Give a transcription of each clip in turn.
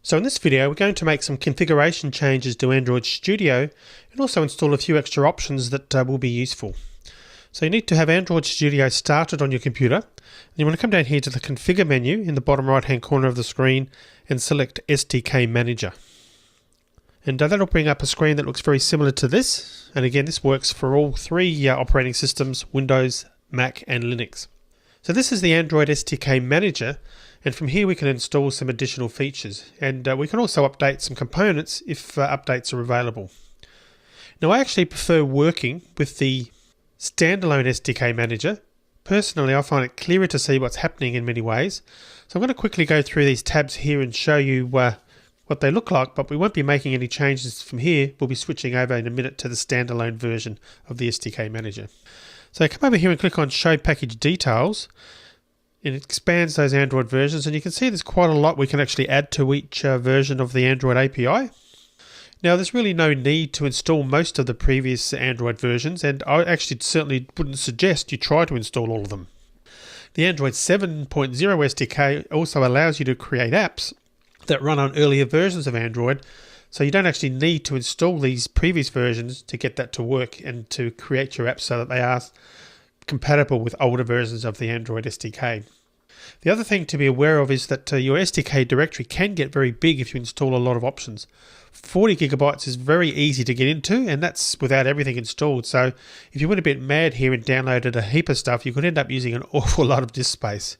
So in this video, we're going to make some configuration changes to Android Studio and also install a few extra options that will be useful. So you need to have Android Studio started on your computer. And you want to come down here to the Configure menu in the bottom right hand corner of the screen and select SDK Manager. And that'll bring up a screen that looks very similar to this. And again, this works for all three operating systems, Windows, Mac and Linux. So this is the Android SDK Manager. And from here we can install some additional features, and we can also update some components if updates are available. Now I actually prefer working with the standalone SDK Manager. Personally, I find it clearer to see what's happening in many ways. So I'm going to quickly go through these tabs here and show you what they look like, but we won't be making any changes from here. We'll be switching over in a minute to the standalone version of the SDK Manager. So come over here and click on Show Package Details. It expands those Android versions, and you can see there's quite a lot we can actually add to each version of the Android API. Now there's really no need to install most of the previous Android versions, and I actually certainly wouldn't suggest you try to install all of them. The Android 7.0 SDK also allows you to create apps that run on earlier versions of Android, so you don't actually need to install these previous versions to get that to work and to create your apps so that they are compatible with older versions of the Android SDK. The other thing to be aware of is that your SDK directory can get very big if you install a lot of options. 40 gigabytes is very easy to get into, and that's without everything installed. So if you went a bit mad here and downloaded a heap of stuff, you could end up using an awful lot of disk space.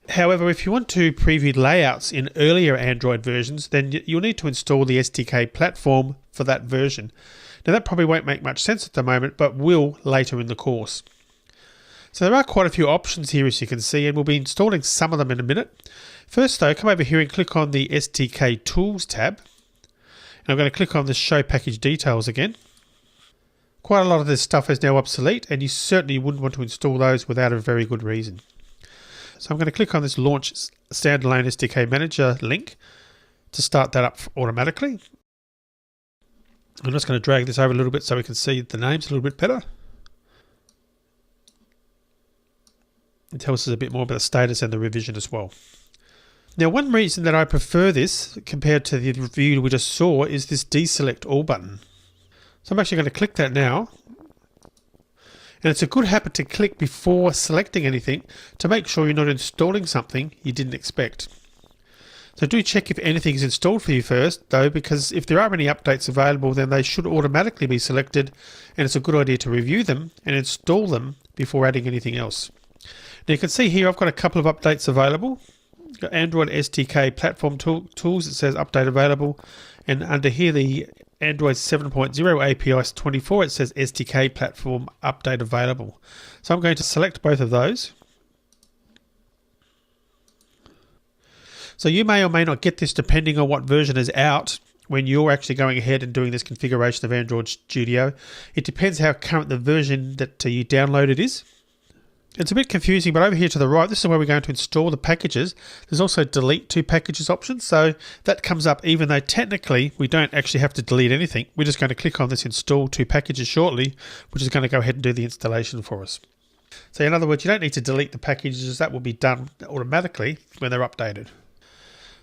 However, if you want to preview layouts in earlier Android versions, then you'll need to install the SDK platform for that version. Now that probably won't make much sense at the moment, but will later in the course. So there are quite a few options here, as you can see, and we'll be installing some of them in a minute. First though, come over here and click on the SDK Tools tab. And I'm going to click on the Show Package Details again. Quite a lot of this stuff is now obsolete, and you certainly wouldn't want to install those without a very good reason. So I'm going to click on this Launch Standalone SDK Manager link to start that up automatically. I'm just going to drag this over a little bit so we can see the names a little bit better. It tells us a bit more about the status and the revision as well. Now, one reason that I prefer this compared to the review we just saw is this Deselect All button. So I'm actually going to click that now. And it's a good habit to click before selecting anything to make sure you're not installing something you didn't expect. So do check if anything is installed for you first, though, because if there are any updates available, then they should automatically be selected, and it's a good idea to review them and install them before adding anything else. Now you can see here I've got a couple of updates available. Got Android SDK Platform Tools, it says update available, and under here the Android 7.0 API 24, it says SDK Platform Update Available. So I'm going to select both of those. So you may or may not get this depending on what version is out when you're actually going ahead and doing this configuration of Android Studio. It depends how current the version that you downloaded is. It's a bit confusing, but over here to the right, this is where we're going to install the packages. There's also delete two packages option, so that comes up even though technically we don't actually have to delete anything. We're just going to click on this install two packages shortly, which is going to go ahead and do the installation for us. So in other words, you don't need to delete the packages, that will be done automatically when they're updated.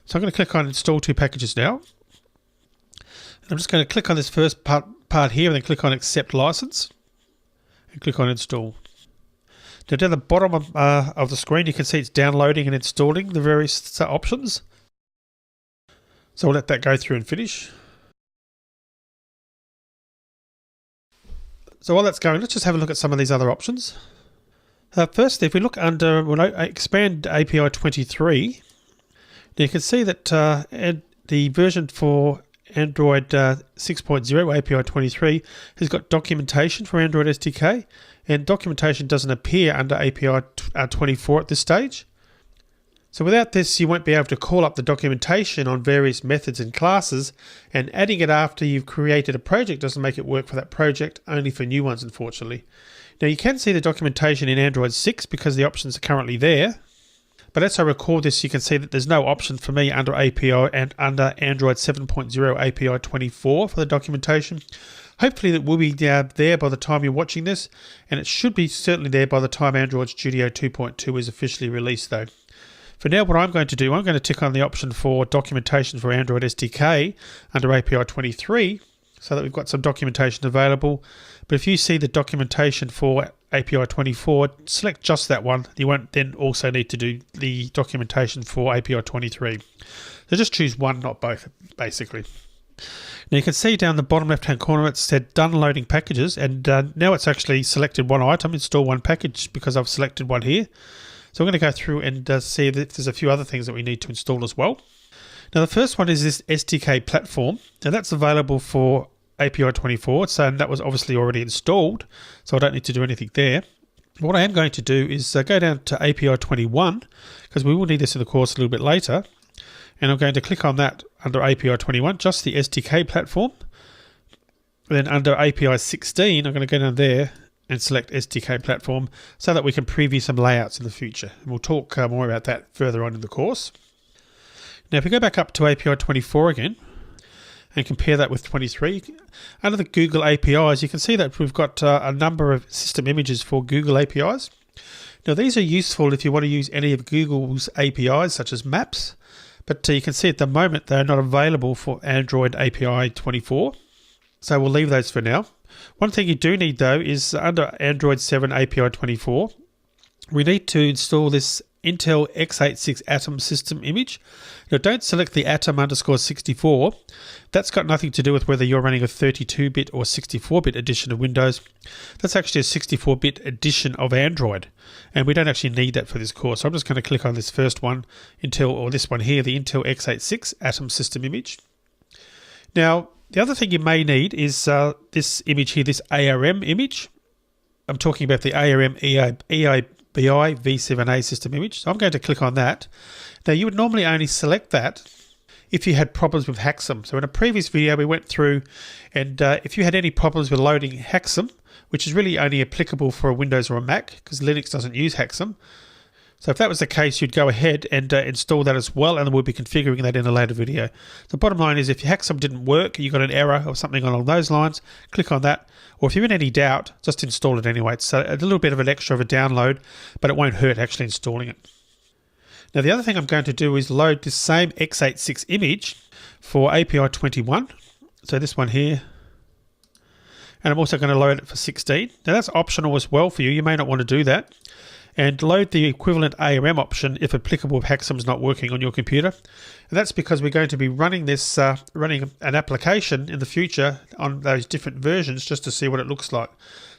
So I'm going to click on install two packages now. And I'm just going to click on this first part here and then click on accept license and click on install. Now down the bottom of the screen you can see it's downloading and installing the various options. So we'll let that go through and finish. So while that's going, let's just have a look at some of these other options. First, if we look under, when I expand API 23, now you can see that the version for Android 6.0 API 23 has got documentation for Android SDK, and documentation doesn't appear under API 24 at this stage. So without this, you won't be able to call up the documentation on various methods and classes, and adding it after you've created a project doesn't make it work for that project, only for new ones unfortunately. Now you can see the documentation in Android 6 because the options are currently there. But as I record this, you can see that there's no option for me under API and under Android 7.0 API 24 for the documentation. Hopefully that will be there by the time you're watching this, and it should be certainly there by the time Android Studio 2.2 is officially released though. For now, what I'm going to do, I'm going to tick on the option for documentation for Android SDK under API 23 so that we've got some documentation available. But if you see the documentation for API 24, select just that one. You won't then also need to do the documentation for API 23. So just choose one, not both, basically. Now you can see down the bottom left hand corner it said done loading packages, and now it's actually selected one item, install one package, because I've selected one here. So I'm going to go through and see if there's a few other things that we need to install as well. Now the first one is this SDK platform. Now that's available for API 24, so that was obviously already installed, so I don't need to do anything there. What I am going to do is go down to API 21, because we will need this in the course a little bit later, and I'm going to click on that under API 21, just the SDK platform. Then under API 16, I'm going to go down there and select SDK platform so that we can preview some layouts in the future. And we'll talk more about that further on in the course. Now if we go back up to API 24 again and compare that with 23, under the Google APIs you can see that we've got a number of system images for Google APIs. Now these are useful if you want to use any of Google's APIs such as Maps, but you can see at the moment they're not available for Android API 24. So we'll leave those for now. One thing you do need though is under Android 7 API 24, we need to install this Intel x86 Atom system image. Now don't select the Atom_64. That's got nothing to do with whether you're running a 32-bit or 64-bit edition of Windows. That's actually a 64-bit edition of Android, and we don't actually need that for this course. So I'm just going to click on this first one, this one here, the Intel x86 Atom system image. Now the other thing you may need is this image here, this ARM image. I'm talking about the ARM EIBI V7A system image. So I'm going to click on that. Now you would normally only select that if you had problems with Haxum. So in a previous video we went through, and if you had any problems with loading Haxum, which is really only applicable for a Windows or a Mac because Linux doesn't use Haxum. So if that was the case, you'd go ahead and install that as well, and we'll be configuring that in a later video. The bottom line is if your Haxum didn't work, you got an error or something along those lines, click on that. Or if you're in any doubt, just install it anyway. It's a little bit of an extra of a download, but it won't hurt actually installing it. Now the other thing I'm going to do is load this same x86 image for API 21. So this one here. And I'm also going to load it for 16. Now that's optional as well for you. You may not want to do that. And load the equivalent ARM option if applicable if Haxum is not working on your computer. And that's because we're going to be running this, running an application in the future on those different versions just to see what it looks like.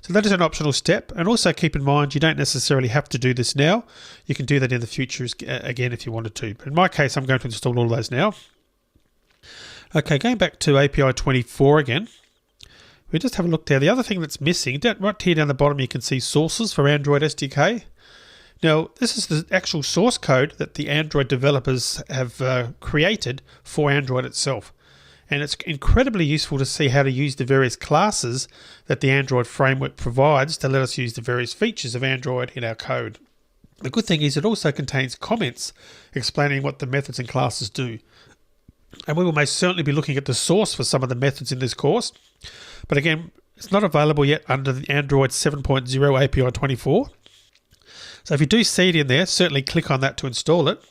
So that is an optional step. And also keep in mind, you don't necessarily have to do this now. You can do that in the future again if you wanted to. But in my case, I'm going to install all of those now. Okay, going back to API 24 again. We just have a look there. The other thing that's missing, right here down the bottom, you can see sources for Android SDK. Now, this is the actual source code that the Android developers have created for Android itself. And it's incredibly useful to see how to use the various classes that the Android framework provides to let us use the various features of Android in our code. The good thing is it also contains comments explaining what the methods and classes do. And we will most certainly be looking at the source for some of the methods in this course. But again, it's not available yet under the Android 7.0 API 24. So if you do see it in there, certainly click on that to install it.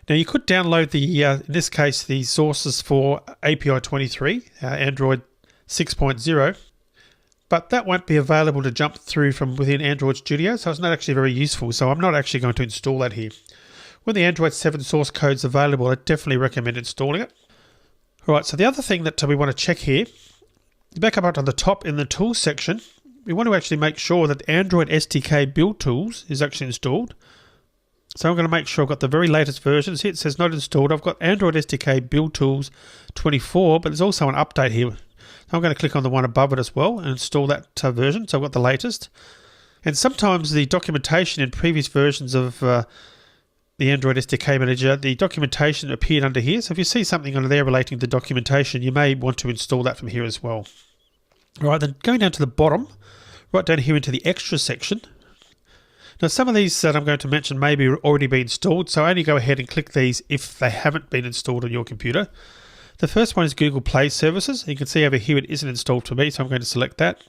Now you could download the, in this case, the sources for API 23, Android 6.0, but that won't be available to jump through from within Android Studio, so it's not actually very useful. So I'm not actually going to install that here. When the Android 7 source code is available, I definitely recommend installing it. All right, so the other thing that we want to check here, back up on the top in the Tools section, we want to actually make sure that Android SDK Build Tools is actually installed. So I'm going to make sure I've got the very latest versions here. It says not installed. I've got Android SDK Build Tools 24, but there's also an update here. So I'm going to click on the one above it as well and install that version. So I've got the latest. And sometimes the documentation in previous versions of the Android SDK Manager, the documentation appeared under here. So if you see something under there relating to documentation, you may want to install that from here as well. All right, then going down to the bottom, right down here into the extra section. Now some of these that I'm going to mention may be already be installed, so only go ahead and click these if they haven't been installed on your computer. The first one is Google Play Services. You can see over here it isn't installed for me, so I'm going to select that.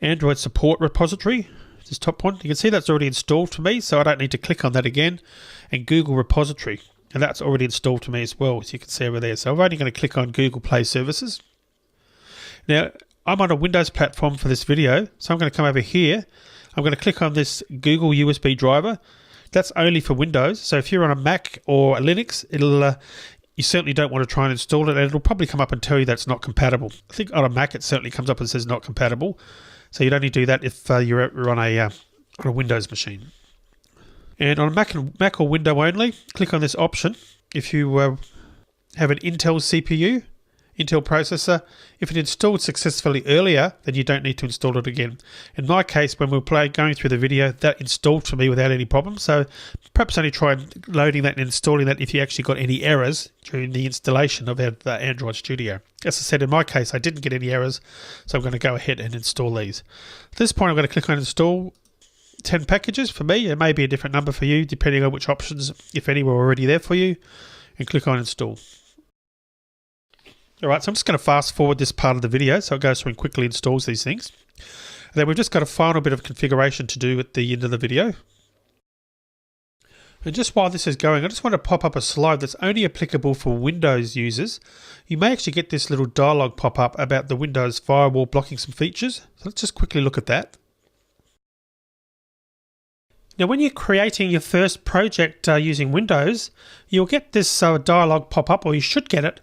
Android Support Repository. this top one. You can see that's already installed for me, so I don't need to click on that again. And Google repository, and that's already installed for me as well, as you can see over there. So I'm only going to click on Google Play Services. Now, I'm on a Windows platform for this video, so I'm going to come over here. I'm going to click on this Google USB driver. That's only for Windows, so if you're on a Mac or a Linux, you certainly don't want to try and install it, and it'll probably come up and tell you that it's not compatible. I think on a Mac it certainly comes up and says not compatible, so you'd only do that if you're on a Windows machine. And on a Mac or Window only, click on this option. If you have an Intel CPU, Intel processor, if it installed successfully earlier, then you don't need to install it again. In my case, when we were going through the video, that installed for me without any problem. So perhaps only try loading that and installing that if you actually got any errors during the installation of Android Studio. As I said, in my case, I didn't get any errors, so I'm going to go ahead and install these. At this point, I'm going to click on Install 10 packages. For me, it may be a different number for you, depending on which options, if any, were already there for you, and click on Install. Alright, so I'm just going to fast forward this part of the video so it goes through and quickly installs these things. And then we've just got a final bit of configuration to do at the end of the video. And just while this is going, I just want to pop up a slide that's only applicable for Windows users. You may actually get this little dialog pop up about the Windows Firewall blocking some features. So let's just quickly look at that. Now, when you're creating your first project using Windows, you'll get this dialog pop up, or you should get it.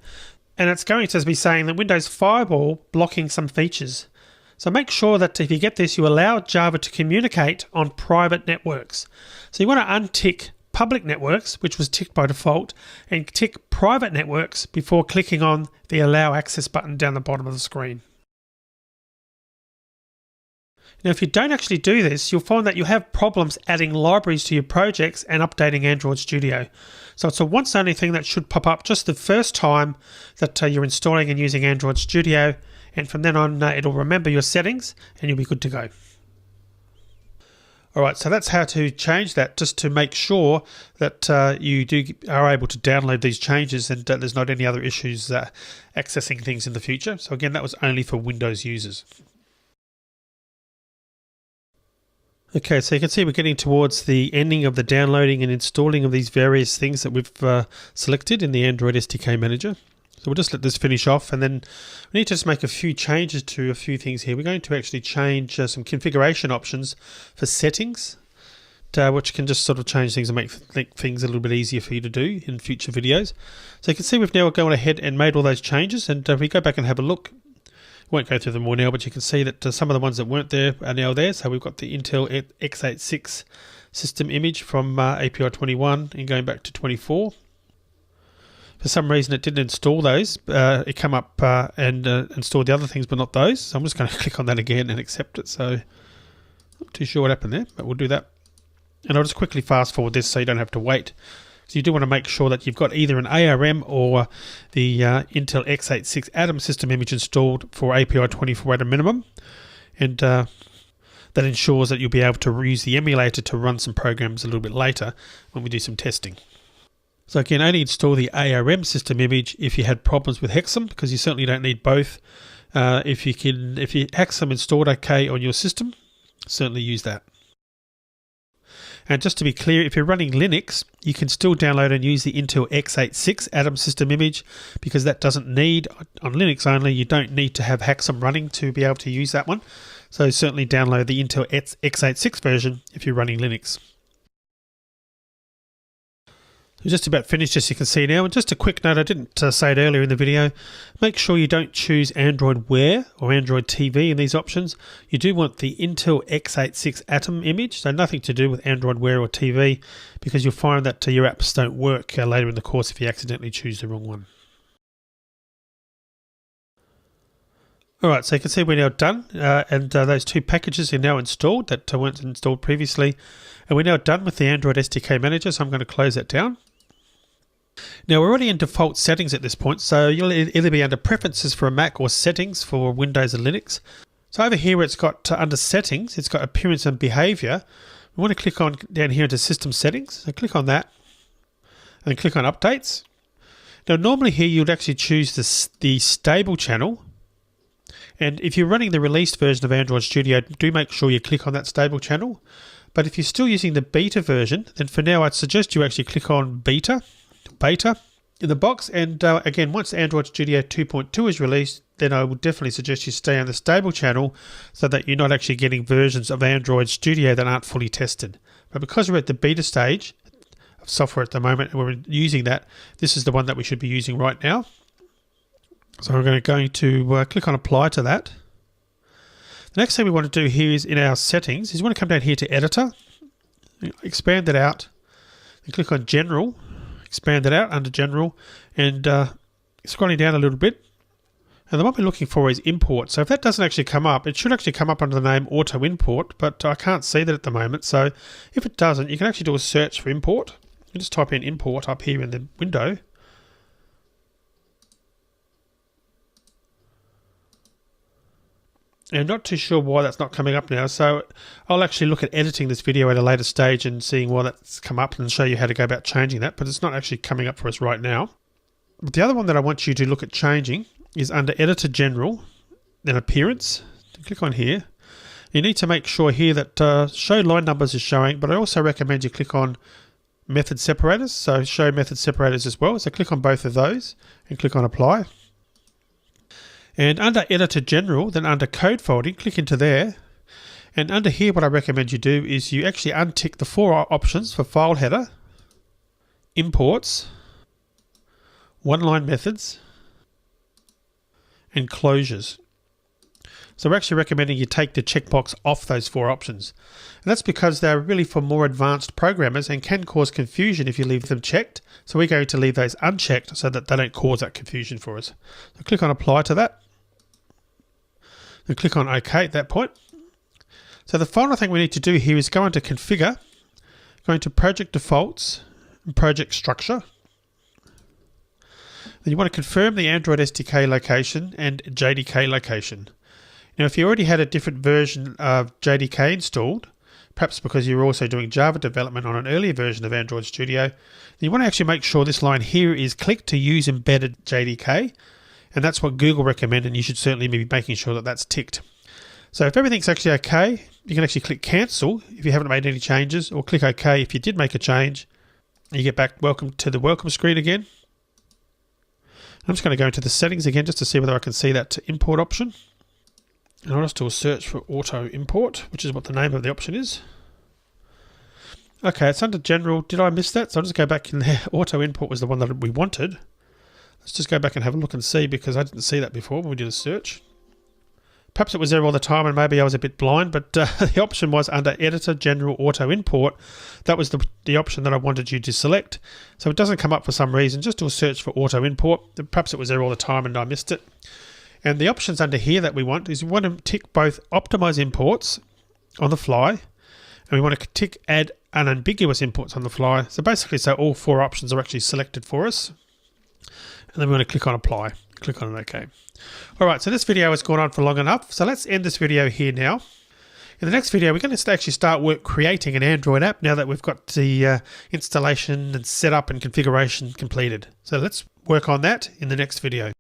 And it's going to be saying that Windows Firewall blocking some features. So make sure that if you get this, you allow Java to communicate on private networks. So you want to untick public networks, which was ticked by default, and tick private networks before clicking on the Allow Access button down the bottom of the screen. Now, if you don't actually do this, you'll find that you have problems adding libraries to your projects and updating Android Studio. So it's a once-only thing that should pop up just the first time that you're installing and using Android Studio, and from then on it'll remember your settings and you'll be good to go. Alright, so that's how to change that, just to make sure that you are able to download these changes and there's not any other issues accessing things in the future. So again, that was only for Windows users. Okay, so you can see we're getting towards the ending of the downloading and installing of these various things that we've selected in the Android SDK Manager. So we'll just let this finish off, and then we need to just make a few changes to a few things here. We're going to actually change some configuration options for settings, which can just sort of change things and make things a little bit easier for you to do in future videos. So you can see we've now gone ahead and made all those changes, and if we go back and have a look, won't go through them all now, but you can see that some of the ones that weren't there are now there. So we've got the Intel x86 system image from API 21 and going back to 24. For some reason it didn't install those. It came up and installed the other things, but not those. So I'm just going to click on that again and accept it. So not too sure what happened there, but we'll do that. And I'll just quickly fast forward this so you don't have to wait. So you do want to make sure that you've got either an ARM or the Intel x86 Atom system image installed for API 24 at a minimum. And that ensures that you'll be able to use the emulator to run some programs a little bit later when we do some testing. So again, only install the ARM system image if you had problems with Hexam, because you certainly don't need both. If you Hexam installed okay on your system, certainly use that. And just to be clear, if you're running Linux, you can still download and use the Intel x86 Atom system image, because that doesn't need, on Linux only, you don't need to have Hexam running to be able to use that one. So certainly download the Intel x86 version if you're running Linux. We're just about finished, as you can see now. And just a quick note, I didn't say it earlier in the video, make sure you don't choose Android Wear or Android TV in these options. You do want the Intel x86 Atom image, so nothing to do with Android Wear or TV, because you'll find that your apps don't work later in the course if you accidentally choose the wrong one. Alright, so you can see we're now done, and those two packages are now installed that weren't installed previously. And we're now done with the Android SDK Manager, so I'm going to close that down. Now we're already in default settings at this point, so you'll either be under Preferences for a Mac or Settings for Windows and Linux. So over here where it's got under Settings, it's got Appearance and Behavior. We want to click on down here into System Settings, so click on that, and then click on Updates. Now normally here you'd actually choose the stable channel, And if you're running the released version of Android Studio, do make sure you click on that stable channel. But if you're still using the beta version, then for now I'd suggest you actually click on beta in the box. And again, once Android Studio 2.2 is released, then I would definitely suggest you stay on the stable channel so that you're not actually getting versions of Android Studio that aren't fully tested. But because we're at the beta stage of software at the moment and we're using that, this is the one that we should be using right now. So I'm going to click on apply to that. The next thing we want to do here is in our settings is we want to come down here to editor, expand that out, and click on general, expand it out under general, and scrolling down a little bit. And the one we're looking for is import. So if that doesn't actually come up, it should actually come up under the name auto import, but I can't see that at the moment. So if it doesn't, you can actually do a search for import. You just type in import up here in the window. And I'm not too sure why that's not coming up now, so I'll actually look at editing this video at a later stage and seeing why that's come up and show you how to go about changing that, but it's not actually coming up for us right now. But the other one that I want you to look at changing is under Editor General, then Appearance. Click on here. You need to make sure here that Show Line Numbers is showing, but I also recommend you click on Method Separators, so Show Method Separators as well. So click on both of those and click on Apply. And under Editor General, then under Code Folding, click into there. And under here, what I recommend you do is you actually untick the 4 options for File Header, Imports, One-Line Methods, and Closures. So we're actually recommending you take the checkbox off those 4 options. And that's because they're really for more advanced programmers and can cause confusion if you leave them checked. So we're going to leave those unchecked so that they don't cause that confusion for us. So click on Apply to that. And click on OK at that point. So the final thing we need to do here is go into Configure, go into Project Defaults and Project Structure. Then you want to confirm the Android SDK location and JDK location. Now, if you already had a different version of JDK installed, perhaps because you're also doing Java development on an earlier version of Android Studio, then you want to actually make sure this line here is click to use embedded JDK. And that's what Google recommend, and you should certainly be making sure that that's ticked. So if everything's actually okay, you can actually click Cancel if you haven't made any changes, or click OK if you did make a change. And you get back to the welcome screen again. I'm just going to go into the settings again just to see whether I can see that import option. And I'll just do a search for auto import, which is what the name of the option is. Okay, it's under general. Did I miss that? So I'll just go back in there. Auto import was the one that we wanted. Let's just go back and have a look and see, because I didn't see that before when we did a search. Perhaps it was there all the time and maybe I was a bit blind, but the option was under Editor General Auto Import. That was the option that I wanted you to select. So it doesn't come up for some reason. Just do a search for Auto Import. Perhaps it was there all the time and I missed it. And the options under here that we want is we want to tick both Optimize Imports on the fly, and we want to tick Add Unambiguous Imports on the fly. So basically, so all 4 options are actually selected for us. And then we want to click on Apply. Click on OK. All right, so this video has gone on for long enough. So let's end this video here now. In the next video, we're going to actually start creating an Android app now that we've got the installation and setup and configuration completed. So let's work on that in the next video.